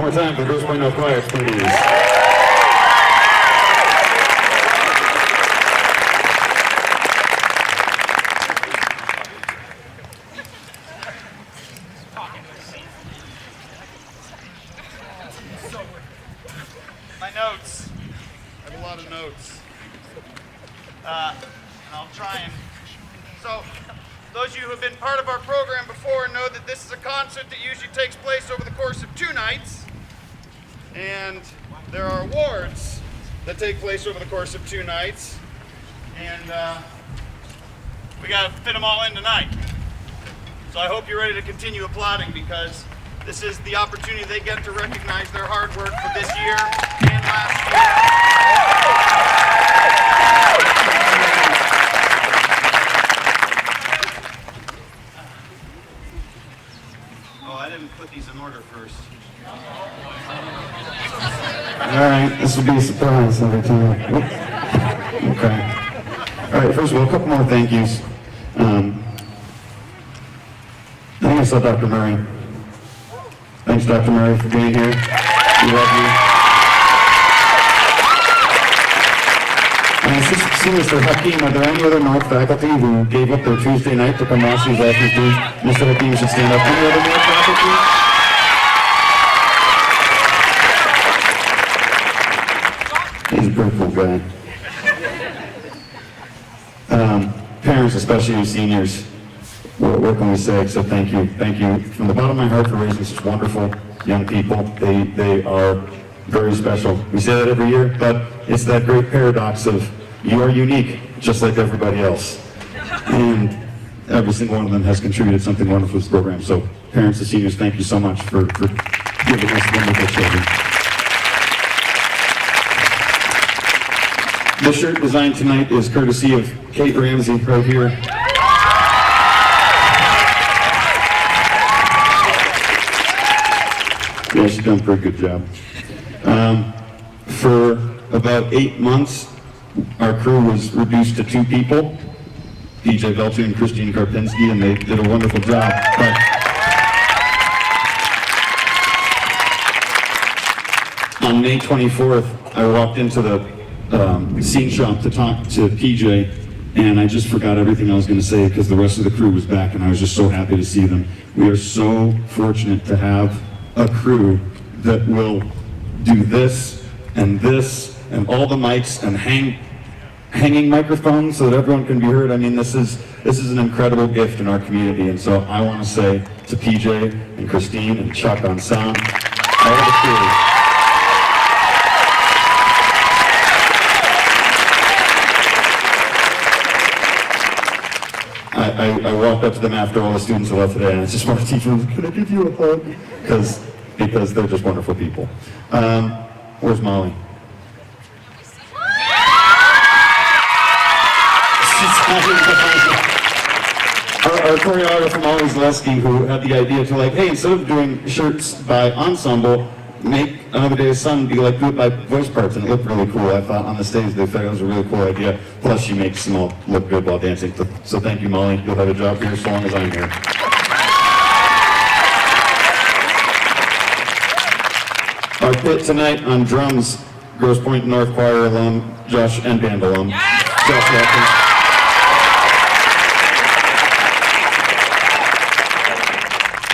One more time for the Grosse Pointe North Choir, please. My notes. I have a lot of notes. And I'll try and... So, those of you who have been part of our program before know that this is a concert that usually takes place over the course of 2 nights. And there are awards that take place over the course of 2 nights. And we got to fit them all in tonight. So I hope you're ready to continue applauding, because this is the opportunity they get to recognize their hard work for this year and last year. Oh, I didn't put these in order first. Alright, this will be a surprise every time. Okay. Alright, first of all, a couple more thank yous. I think I saw Dr. Murray. Thanks, Dr. Murray, for being here. We love you. And Mr. Hakeem, are there any other North faculty who gave up their Tuesday night to come watch these last week's dues? Mr. Hakeem should stand up. Any other North faculty? He's a pretty cool guy. Parents, especially seniors, what can we say? So thank you from the bottom of my heart for raising such wonderful young people. They are very special. We say that every year, but it's that great paradox of you are unique, just like everybody else. And every single one of them has contributed something wonderful to this program. So parents and seniors, thank you so much for giving us wonderful children. The shirt designed tonight is courtesy of Kate Ramsey right here. Yeah, she's done a pretty good job. For about 8 months, our crew was reduced to 2 people, PJ Velter and Christine Karpinski, and they did a wonderful job. But on May 24th, I walked into the scene shop to talk to PJ, and I just forgot everything I was going to say because the rest of the crew was back, and I was just so happy to see them. We are so fortunate to have a crew that will do this and all the mics and hanging microphones so that everyone can be heard. I mean, this is an incredible gift in our community, and so I want to say to PJ and Christine and Chuck on sound, all the crew, I walked up to them after all the students left today, and I just wanted to teach them, can I give you a hug? Because they're just wonderful people. Where's Molly? Our choreographer, Molly Zaleski, who had the idea to hey, instead of doing shirts by Ensemble, make Another Day of Sun be do it by voice parts, and it looked really cool. I thought on the stage they thought it was a really cool idea. Plus she makes them all look good while dancing. So thank you, Molly. You'll have a job here so long as I'm here. Our pit tonight on drums, Grosse Pointe North Choir alum, Josh, and band alum. Josh Watkins.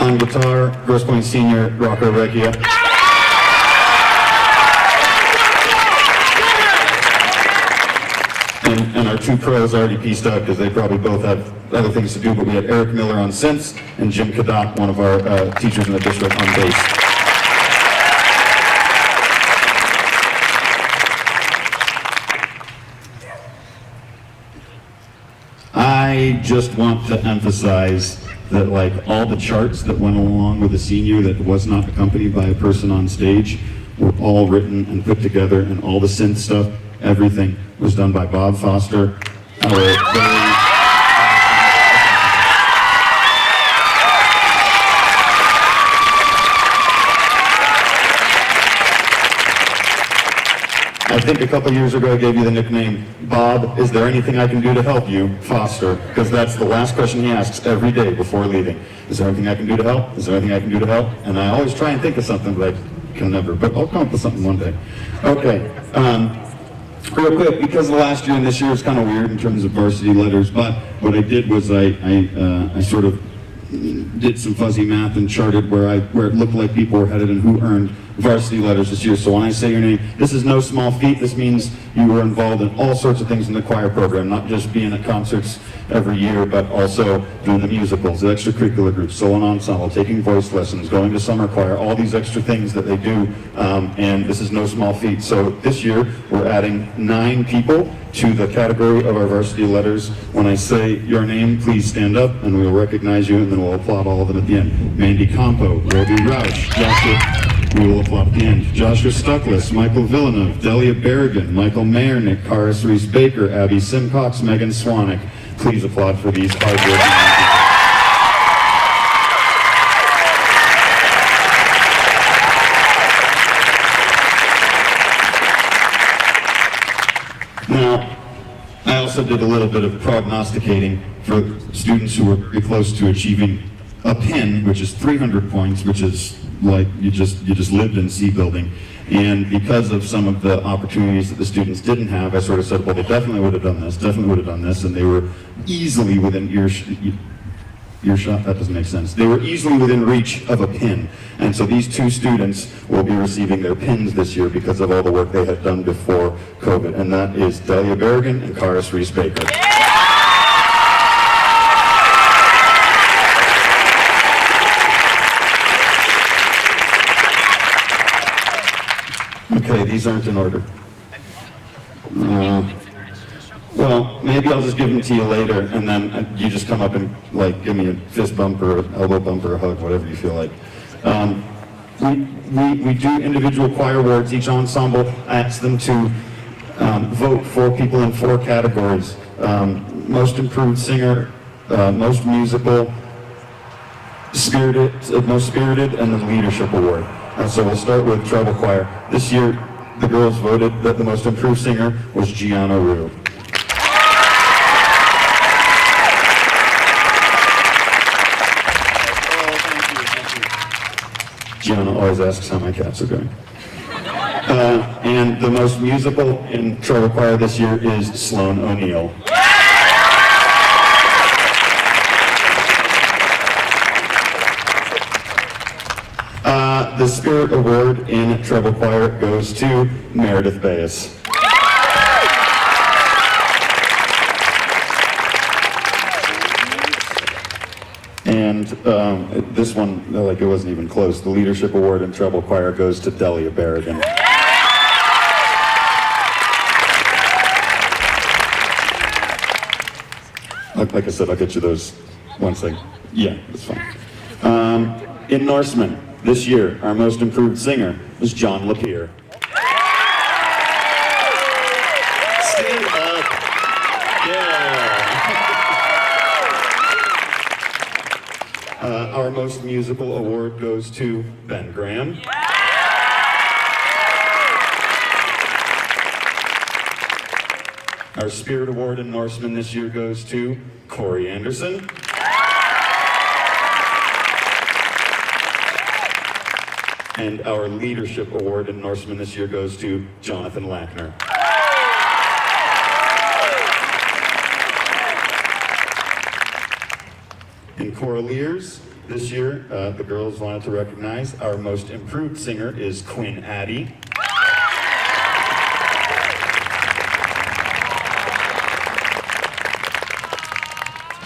On guitar, Grosse Pointe senior, Rocco Vecchia. And our 2 pros already pieced out because they probably both have other things to do, but we had Eric Miller on synths and Jim Kadok, one of our teachers in the district, on bass. I just want to emphasize that all the charts that went along with the senior that was not accompanied by a person on stage were all written and put together, and all the synth stuff, everything was done by Bob Foster. I think a couple years ago I gave you the nickname, Bob, is there anything I can do to help you, Foster? Because that's the last question he asks every day before leaving. Is there anything I can do to help? Is there anything I can do to help? And I always try and think of something, but can never, but I'll come up with something one day. Okay, real quick, because the last year and this year is kind of weird in terms of varsity letters, but what I did was I sort of did some fuzzy math and charted where it looked like people were headed and who earned varsity letters this year. So when I say your name, this is no small feat. This means you were involved in all sorts of things in the choir program, not just being at concerts every year, but also doing the musicals, the extracurricular groups, solo and ensemble, taking voice lessons, going to summer choir, all these extra things that they do, and this is no small feat. So this year, we're adding 9 people to the category of our varsity letters. When I say your name, please stand up, and we'll recognize you, and then we'll applaud all of them at the end. Mandy Campo, Roby Roush, Joshua, we will applaud at the end. Joshua Stuckless, Michael Villeneuve, Delia Berrigan, Michael Mayernick, Karis Reese-Baker, Abby Simcox, Megan Swanick. Please applaud for these hard-working people. Now, I also did a little bit of prognosticating for students who were very close to achieving a pin, which is 300 points, which is like you just lived in C building. And because of some of the opportunities that the students didn't have, I sort of said, well, they definitely would have done this, and they were easily within earshot, that doesn't make sense. They were easily within reach of a pin. And so these 2 students will be receiving their pins this year because of all the work they had done before COVID. And that is Delia Berrigan and Karis Reese-Baker. Okay, these aren't in order. Well, maybe I'll just give them to you later, and then you just come up and like give me a fist bump or an elbow bump or a hug, whatever you feel like. We do individual choir awards. Each ensemble asks them to vote for people in 4 categories: most improved singer, most musical, most spirited, and the leadership award. So we'll start with treble choir. This year, the girls voted that the most improved singer was Gianna Rue. Gianna always asks how my cats are doing. And the most musical in treble choir this year is Sloan O'Neill. The Spirit Award in treble choir goes to Meredith Bayes. And this one, like it wasn't even close. The Leadership Award in treble choir goes to Delia Berrigan. Like I said, I'll get you those once yeah, that's fine. In Norseman, this year, our most improved singer was John Lapierre. Stand up. Yeah. Our most musical award goes to Ben Graham. Our Spirit Award in Norseman this year goes to Corey Anderson. And our Leadership Award in Norseman this year goes to Jonathan Lackner. In Choraliers, this year, the girls wanted to recognize our most improved singer is Quinn Addy.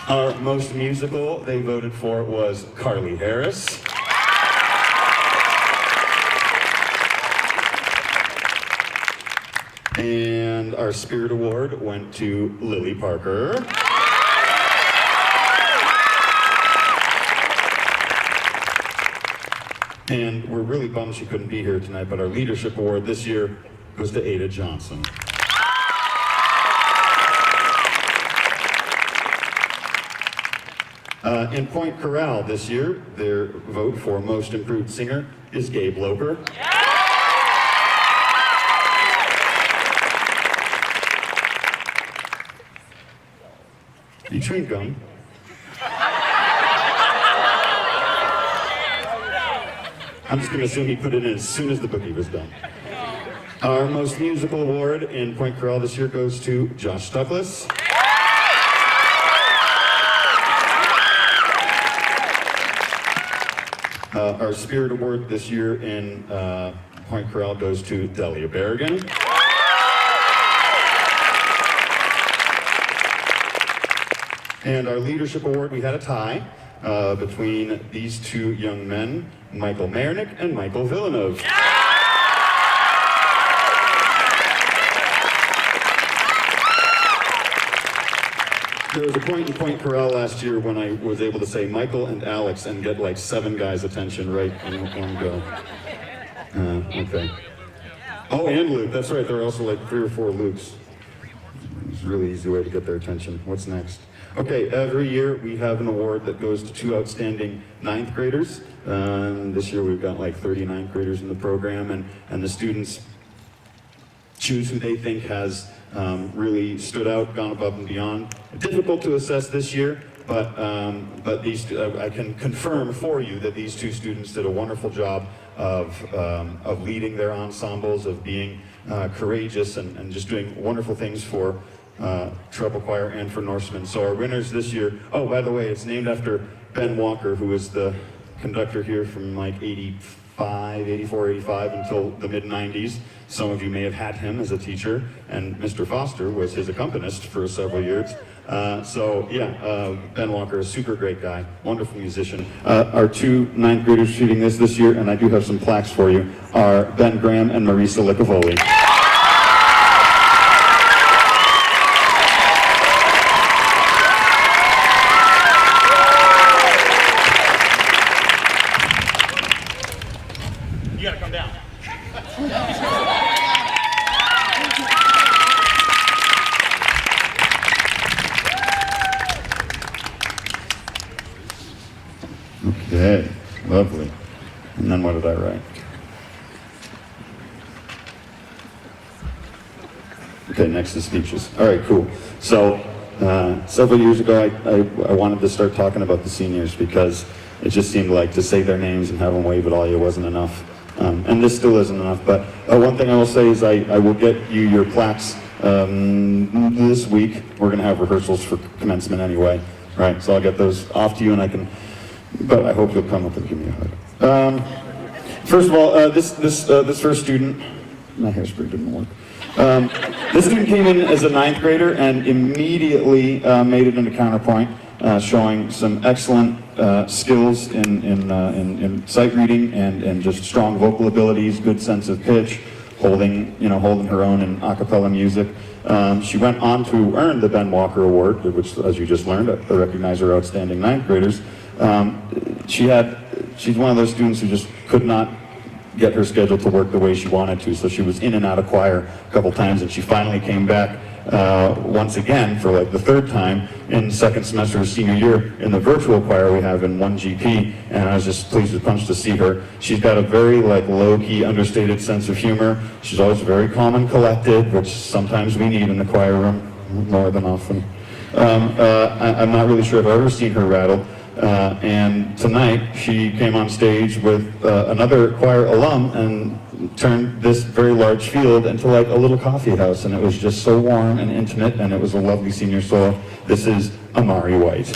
Our most musical they voted for was Carly Harris. And our Spirit Award went to Lily Parker. And we're really bummed she couldn't be here tonight, but our Leadership Award this year goes to Ada Johnson. In Pointe Chorale this year, their vote for Most Improved Singer is Gabe Loper. You chewing gum? I'm just going to assume he put it in as soon as the boogie was done. Our most musical award in Pointe Chorale this year goes to Josh Douglas. Our Spirit Award this year in Pointe Chorale goes to Delia Berrigan. And our Leadership Award, we had a tie between these two young men, Michael Mayernick and Michael Villeneuve. There was a point in Pointe Chorale last year when I was able to say Michael and Alex and get like 7 guys' attention right in one go. Okay. Oh, and Luke, that's right, there are also like 3 or 4 Lukes. It's a really easy way to get their attention. What's next? Okay, every year we have an award that goes to 2 outstanding 9th graders. This year we've got like 30 9th graders in the program, and the students choose who they think has really stood out, gone above and beyond. Difficult to assess this year, but these I can confirm for you that these 2 students did a wonderful job of leading their ensembles, of being courageous and just doing wonderful things for treble choir and for Norsemen. So our winners this year, oh, by the way, it's named after Ben Walker, who was the conductor here from like 84, 85 until the mid-90s. Some of you may have had him as a teacher, and Mr. Foster was his accompanist for several years. Ben Walker, a super great guy, wonderful musician. Our 2 9th graders shooting this year, and I do have some plaques for you, are Ben Graham and Marisa Licavoli. You gotta come down. Okay, lovely. And then what did I write? Okay, next is speeches. All right, cool. So several years ago, I wanted to start talking about the seniors because it just seemed like to say their names and have them wave at all you wasn't enough. And this still isn't enough, but one thing I will say is I will get you your plaques this week. We're going to have rehearsals for commencement anyway, right? So I'll get those off to you, and but I hope you'll come up and give me a hug. First of all, this first student, my hairspray didn't work. This student came in as a 9th grader and immediately made it into counterpoint, showing some excellent skills in sight reading and just strong vocal abilities, good sense of pitch, holding her own in a cappella music. She went on to earn the Ben Walker Award, which, as you just learned, I recognize her outstanding 9th graders. She's one of those students who just could not get her schedule to work the way she wanted to, so she was in and out of choir a couple times, and she finally came back once again for like the 3rd time in the 2nd semester of senior year in the virtual choir we have in 1GP, and I was just pleased as punch to see her. She's got a very like low-key, understated sense of humor. She's always very calm and collected, which sometimes we need in the choir room, more than often. I'm not really sure if I've ever seen her rattle. And tonight she came on stage with another choir alum and turned this very large field into like a little coffee house, and it was just so warm and intimate, and it was a lovely senior soul. This is Amari White.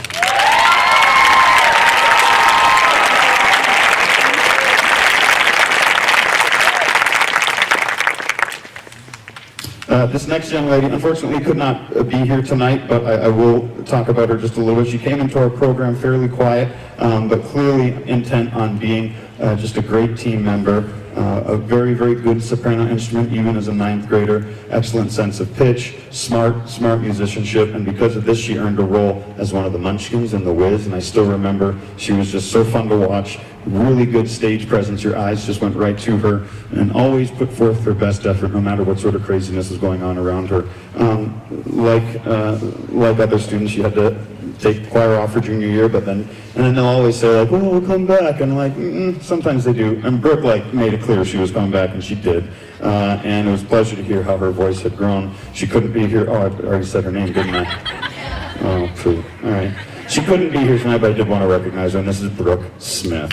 This next young lady, unfortunately, could not be here tonight, but I will talk about her just a little bit. She came into our program fairly quiet, but clearly intent on being just a great team member, a very, very good soprano instrument, even as a 9th grader, excellent sense of pitch, smart musicianship, and because of this, she earned a role as one of the Munchkins in The Wiz, and I still remember she was just so fun to watch, really good stage presence, your eyes just went right to her, and always put forth her best effort, no matter what sort of craziness is going on around her. Like other students, she had to take choir off her junior year, and then they'll always say like, "Oh, we'll come back," and like, sometimes they do. And Brooke made it clear she was coming back, and she did. And it was a pleasure to hear how her voice had grown. She couldn't be here. Oh, I already said her name, didn't I? Oh, true. All right. She couldn't be here tonight, but I did want to recognize her, and this is Brooke Smith.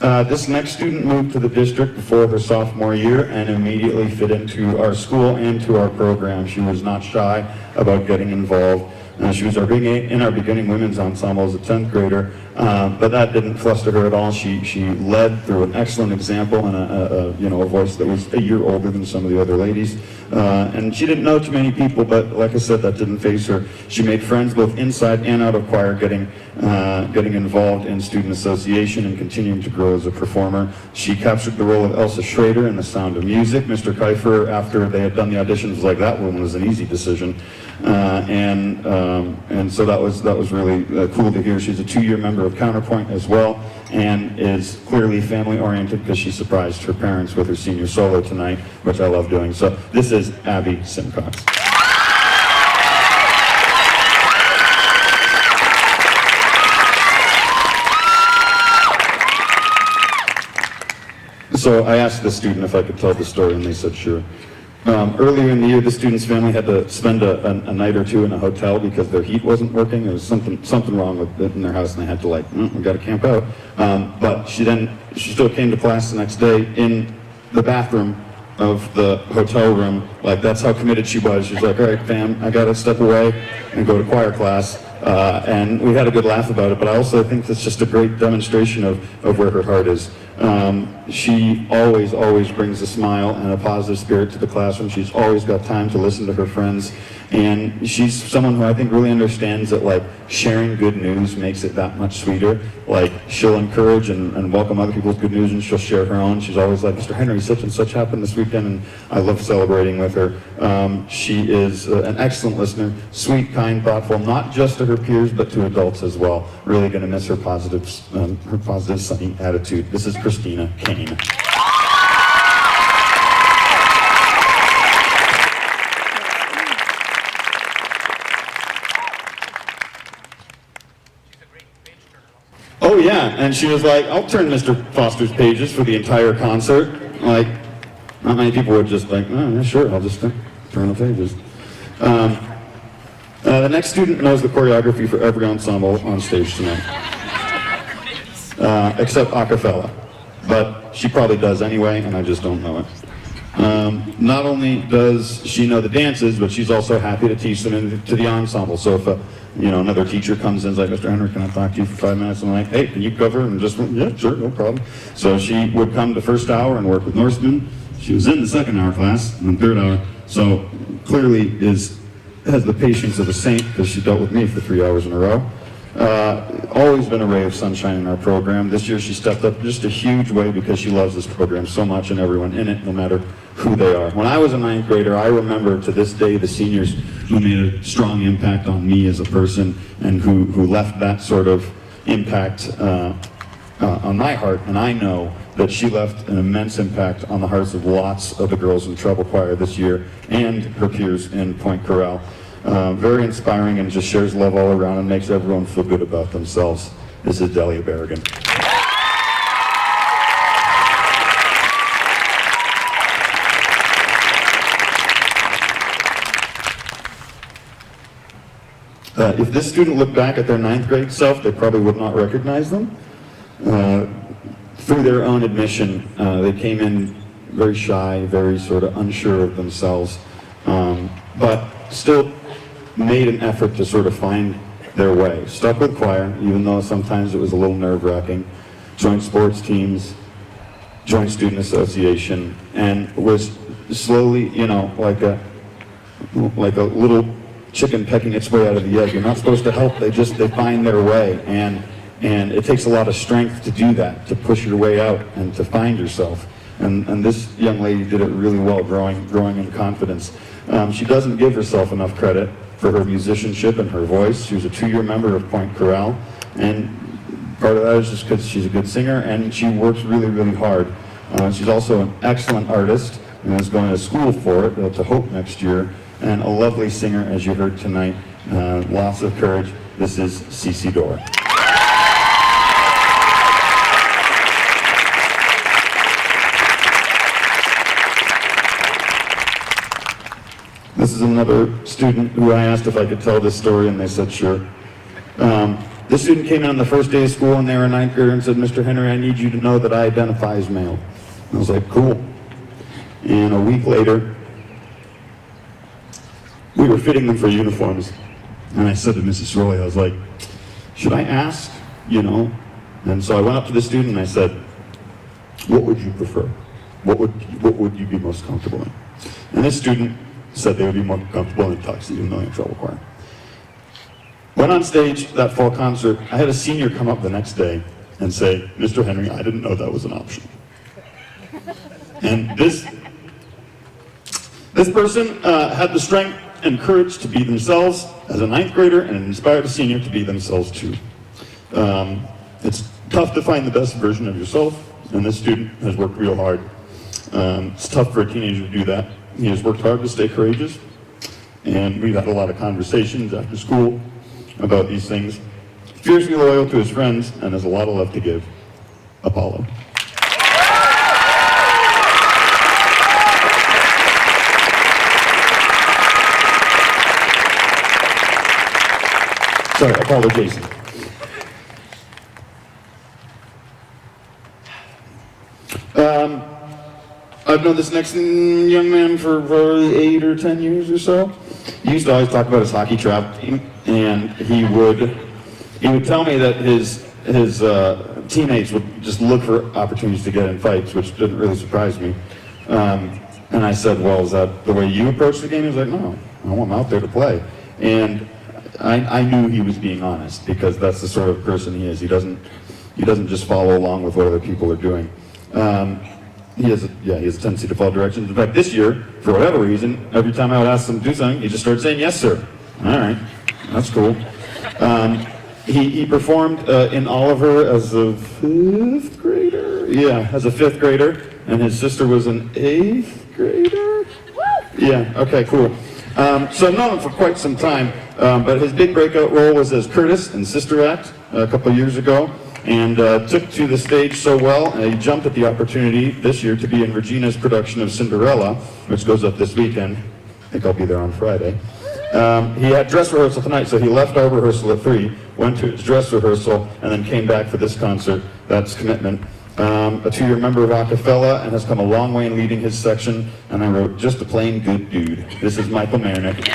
This next student moved to the district before her sophomore year and immediately fit into our school and to our program. She was not shy about getting involved. She was in our beginning women's ensemble as a 10th grader, but that didn't fluster her at all. She led through an excellent example and a voice that was a year older than some of the other ladies. And she didn't know too many people, but like I said, that didn't faze her. She made friends both inside and out of choir, getting involved in student association and continuing to grow as a performer. She captured the role of Elsa Schrader in The Sound of Music. Mr. Kiefer, after they had done the auditions, was like, that one was an easy decision. And so that was really cool to hear. She's a 2-year member of Counterpoint as well, and is clearly family-oriented because she surprised her parents with her senior solo tonight, which I love doing. So this is Abby Simcox. So I asked the student if I could tell the story, and they said sure. Earlier in the year, the student's family had to spend a night or two in a hotel because their heat wasn't working. There was something wrong with it in their house, and they had to we got to camp out. But she still came to class the next day in the bathroom of the hotel room. Like, that's how committed she was. She's like, all right, fam, I got to step away and go to choir class. And we had a good laugh about it, but I also think that's just a great demonstration of where her heart is. She always brings a smile and a positive spirit to the classroom. She's always got time to listen to her friends, and she's someone who I think really understands that, like, sharing good news makes it that much sweeter. Like, she'll encourage and welcome other people's good news, and she'll share her own. She's always like, Mr. Henry, such and such happened this weekend, and I love celebrating with her. She is an excellent listener, sweet, kind, thoughtful, not just to her peers, but to adults as well. Really going to miss her positive, sunny attitude. This is Christina Kane. Oh yeah, and she was like, I'll turn Mr. Foster's pages for the entire concert. Like, not many people would just like, oh, yeah, sure, I'll just turn the pages. The next student knows the choreography for every ensemble on stage tonight, except a cappella. But she probably does anyway, and I just don't know it. Not only does she know the dances, but she's also happy to teach them to the ensemble. So if another teacher comes in and is like, Mr. Henry, can I talk to you for 5 minutes? I'm like, hey, can you cover? And just went, yeah, sure, no problem. So she would come the first hour and work with Norseman. She was in the second hour class and the third hour. So clearly has the patience of a saint because she dealt with me for 3 hours in a row. Always been a ray of sunshine in our program. This year she stepped up just a huge way because she loves this program so much and everyone in it, no matter who they are. When I was a 9th grader, I remember to this day the seniors who made a strong impact on me as a person and who left that sort of impact on my heart. And I know that she left an immense impact on the hearts of lots of the girls in treble choir this year and her peers in Pointe Chorale. Very inspiring and just shares love all around and makes everyone feel good about themselves. This is Delia Berrigan. If this student looked back at their 9th grade self, they probably would not recognize them. Through their own admission, they came in very shy, very sort of unsure of themselves, but still made an effort to sort of find their way. Stuck with choir, even though sometimes it was a little nerve-wracking. Joined sports teams, joined student association, and was slowly, like a little chicken pecking its way out of the egg. You're not supposed to help, they find their way. And it takes a lot of strength to do that, to push your way out and to find yourself. And this young lady did it really well, growing in confidence. She doesn't give herself enough credit for her musicianship and her voice. She was a 2-year member of Pointe Chorale, and part of that is just because she's a good singer and she works really, really hard. She's also an excellent artist and is going to school for it, to Hope next year, and a lovely singer, as you heard tonight. Lots of courage. This is Cece Dorr. This is another student who I asked if I could tell this story, and they said sure. This student came in on the first day of school and they were a ninth grader and said, Mr. Henry, I need you to know that I identify as male. I was like, cool. And a week later, we were fitting them for uniforms. And I said to Mrs. Rowley, I was like, should I ask, you know? And so I went up to the student and I said, what would you prefer? What would you be most comfortable in? And this student said they would be more comfortable in a tuxedo in the trouble choir. Went on stage that fall concert. I had a senior come up the next day and say, Mr. Henry, I didn't know that was an option. And this person had the strength and courage to be themselves as a ninth grader and inspired a senior to be themselves too. It's tough to find the best version of yourself, and this student has worked real hard. It's tough for a teenager to do that. He has worked hard to stay courageous, and we've had a lot of conversations after school about these things. Fiercely loyal to his friends, and has a lot of love to give. Apollo. Sorry, Apollo Jason. I've known this next young man for probably 8 or 10 years or so. He used to always talk about his hockey travel team, and he would tell me that his teammates would just look for opportunities to get in fights, which didn't really surprise me. And I said, well, is that the way you approach the game? He was like, no, I want him out there to play. And I knew he was being honest, because that's the sort of person he is. He doesn't just follow along with what other people are doing. He has a tendency to follow directions. In fact, this year, for whatever reason, every time I would ask him to do something, he just started saying, yes, sir. All right, that's cool. He performed in Oliver as a 5th grader. Yeah, as a 5th grader, and his sister was an 8th grader. Yeah, okay, cool. So I've known him for quite some time, but his big breakout role was as Curtis in Sister Act a couple of years ago, and took to the stage so well, he jumped at the opportunity this year to be in Regina's production of Cinderella, which goes up this weekend. I think I'll be there on Friday. He had dress rehearsal tonight, so he left our rehearsal at 3, went to his dress rehearsal, and then came back for this concert. That's commitment. A 2-year member of Acapella, and has come a long way in leading his section, and I wrote, just a plain good dude. This is Michael Marinick.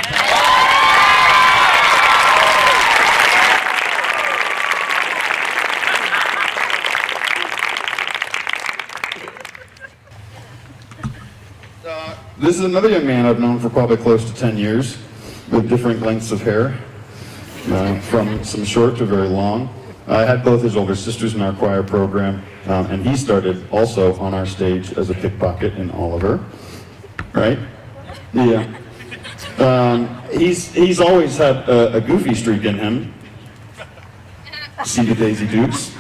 This is another young man I've known for probably close to 10 years, with different lengths of hair, from some short to very long. I had both his older sisters in our choir program, and he started also on our stage as a pickpocket in Oliver, right? Yeah. He's always had a goofy streak in him. See the Daisy Dukes.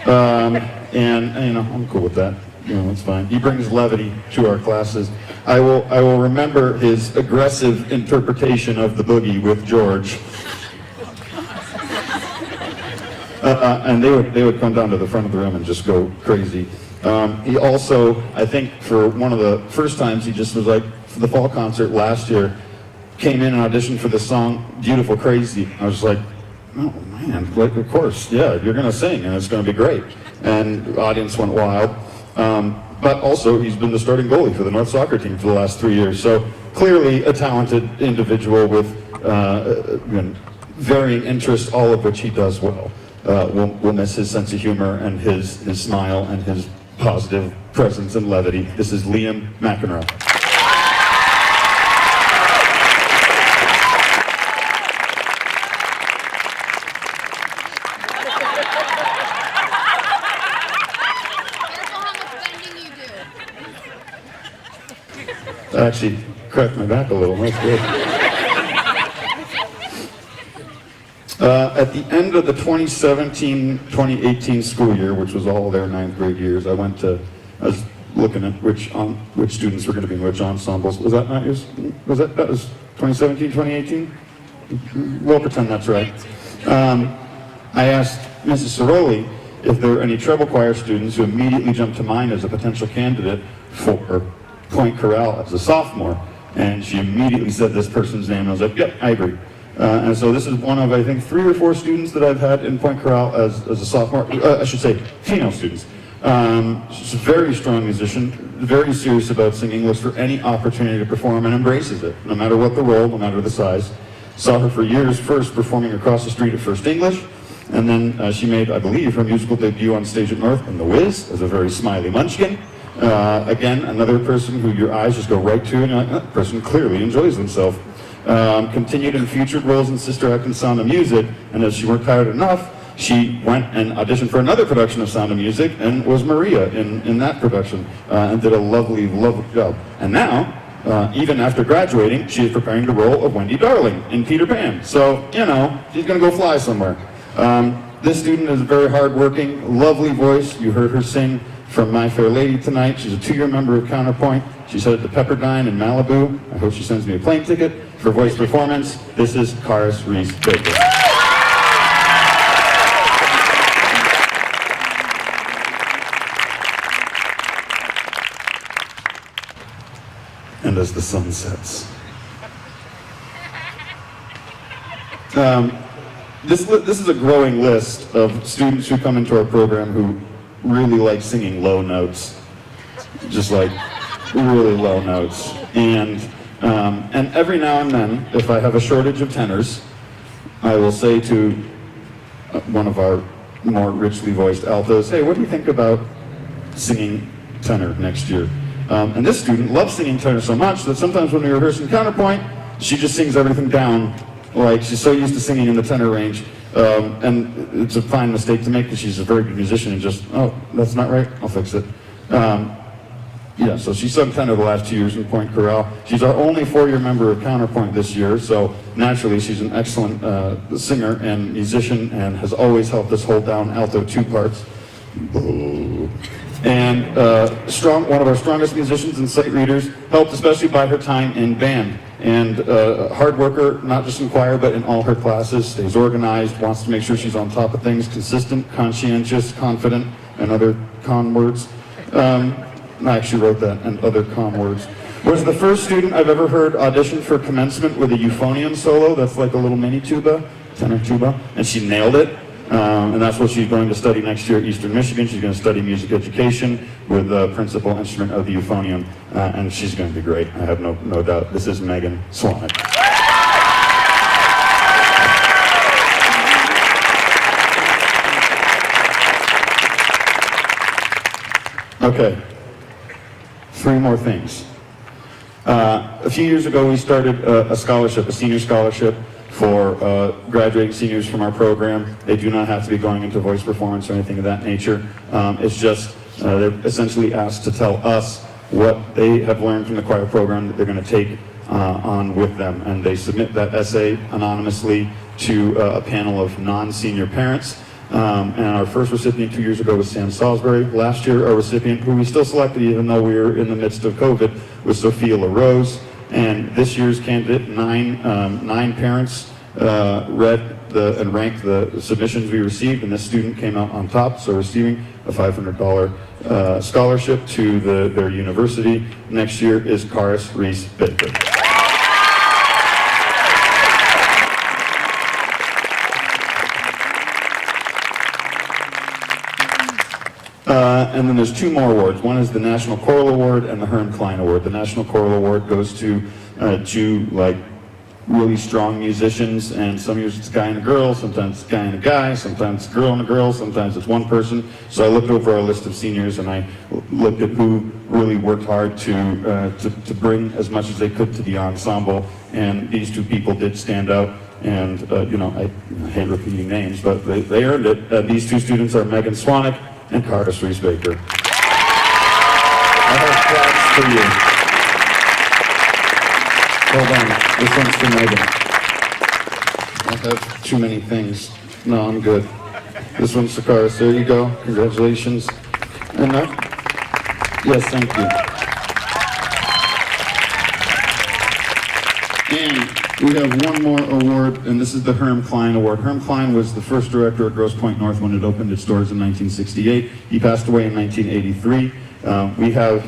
And you know, I'm cool with that. You know, it's fine. He brings levity to our classes. I will remember his aggressive interpretation of the boogie with George. And they would come down to the front of the room and just go crazy. He also, I think for one of the first times, he just was like, for the fall concert last year, came in and auditioned for the song Beautiful Crazy. I was like, oh man, like, of course, yeah, you're gonna sing and it's gonna be great. And the audience went wild. But also, he's been the starting goalie for the North soccer team for the last 3 years. So clearly a talented individual with varying interests, all of which he does well. We'll miss his sense of humor and his smile and his positive presence and levity. This is Liam McEnroe. I actually cracked my back a little. That's good. At the end of the 2017-2018 school year, which was all their 9th grade years, I was looking at which students were going to be in which ensembles. Was that not yours? That was 2017-2018? We'll pretend that's right. I asked Mrs. Ciroli if there were any treble choir students who immediately jumped to mind as a potential candidate for Pointe Chorale as a sophomore, and she immediately said this person's name, and I was like, yep, I agree. And so this is one of, I think, 3 or 4 students that I've had in Pointe Chorale as a sophomore, I should say, female students. She's a very strong musician, very serious about singing, looks for any opportunity to perform and embraces it, no matter what the role, no matter the size. Saw her for years, first performing across the street at First English, and then she made, I believe, her musical debut on stage at North in The Wiz as a very smiley munchkin. Again, another person who your eyes just go right to, and you're like, that person clearly enjoys themselves. Continued in featured roles in Sister Act and Sound of Music, and as she worked hard enough, she went and auditioned for another production of Sound of Music and was Maria in that production, and did a lovely, lovely job. And now, even after graduating, she is preparing the role of Wendy Darling in Peter Pan. So, you know, she's gonna go fly somewhere. This student is very hardworking, lovely voice. You heard her sing from My Fair Lady tonight. She's a 2-year member of Counterpoint. She's headed to Pepperdine in Malibu. I hope she sends me a plane ticket for voice performance. This is Karis Reese Baker. And as the sun sets. This is a growing list of students who come into our program who really like singing low notes, just like really low notes. And every now and then, if I have a shortage of tenors, I will say to one of our more richly voiced altos, hey, what do you think about singing tenor next year? And this student loves singing tenor so much that sometimes when we rehearse in Counterpoint, she just sings everything down. Like, she's so used to singing in the tenor range, and it's a fine mistake to make because she's a very good musician and just, oh, that's not right, I'll fix it. Yeah, so she sung tenor the last 2 years in Pointe Chorale. She's our only 4-year member of Counterpoint this year, so naturally she's an excellent singer and musician and has always helped us hold down alto 2 parts. And one of our strongest musicians and sight readers, helped especially by her time in band. And a hard worker, not just in choir, but in all her classes, stays organized, wants to make sure she's on top of things, consistent, conscientious, confident, and other con words. I actually wrote that, and other con words. Was the first student I've ever heard audition for commencement with a euphonium solo, that's like a little mini tuba, tenor tuba, and she nailed it. And that's what she's going to study next year at Eastern Michigan. She's going to study music education with the principal instrument of the euphonium, and she's going to be great, I have no doubt. This is Megan Swanwick. Okay, 3 more things. A few years ago we started a scholarship, a senior scholarship, for graduating seniors from our program. They do not have to be going into voice performance or anything of that nature. It's just they're essentially asked to tell us what they have learned from the choir program that they're going to take on with them. And they submit that essay anonymously to a panel of non-senior parents. And our first recipient 2 years ago was Sam Salisbury. Last year, our recipient, who we still selected even though we were in the midst of COVID, was Sophia LaRose. And this year's candidate, 9 parents read and ranked the submissions we received, and this student came out on top, so receiving a $500 scholarship to their university next year is Karis Reese Baker. And then there's 2 more awards. One is the National Choral Award and the Herm Klein Award. The National Choral Award goes to 2 like really strong musicians, and some years it's a guy and a girl, sometimes it's a guy and a guy, sometimes it's a girl and a girl, sometimes it's one person. So I looked over our list of seniors and I looked at who really worked hard to bring as much as they could to the ensemble, and these 2 people did stand out. And you know, I hate repeating names, but they earned it. These 2 students are Megan Swanwick and Karis Reese Baker. I have claps for you. Hold on, this one's for Megan. I have too many things. No, I'm good. This one's for Karis. There you go. Congratulations. And yes, thank you. And we have one more award, and this is the Herm Klein Award. Herm Klein was the first director at Grosse Pointe North when it opened its doors in 1968. He passed away in 1983. We have,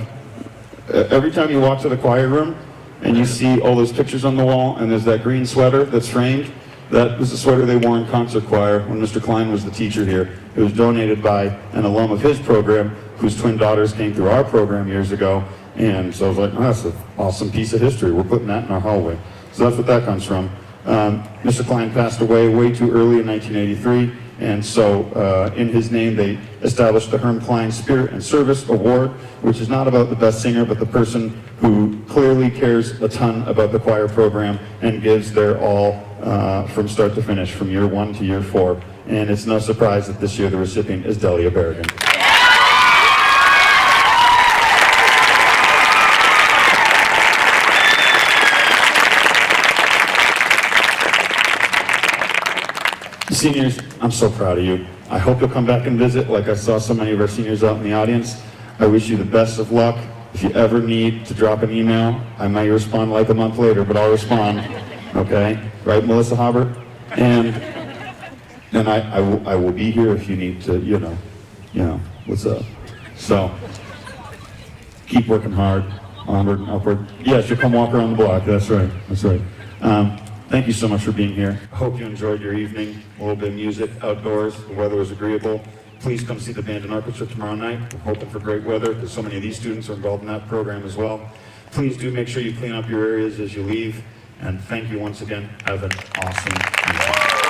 every time you walk to the choir room, and you see all those pictures on the wall, and there's that green sweater that's framed. That was the sweater they wore in concert choir when Mr. Klein was the teacher here. It was donated by an alum of his program, whose twin daughters came through our program years ago. And so I was like, oh, that's an awesome piece of history. We're putting that in our hallway. So that's what that comes from. Mr. Klein passed away way too early in 1983. And so in his name, they established the Herm Klein Spirit and Service Award, which is not about the best singer, but the person who clearly cares a ton about the choir program and gives their all from start to finish, from year 1 to year 4. And it's no surprise that this year the recipient is Delia Berrigan. Seniors, I'm so proud of you. I hope you'll come back and visit, like I saw so many of our seniors out in the audience. I wish you the best of luck. If you ever need to drop an email, I may respond like a month later, but I'll respond. Okay? Right, Melissa Hobart? And I will be here if you need to, you know, what's up. So, keep working hard, onward and upward. Yes, you'll come walk around the block, that's right, that's right. Thank you so much for being here. I hope you enjoyed your evening. A little bit of music outdoors. The weather was agreeable. Please come see the band and orchestra tomorrow night. We're hoping for great weather because so many of these students are involved in that program as well. Please do make sure you clean up your areas as you leave. And thank you once again. Have an awesome evening.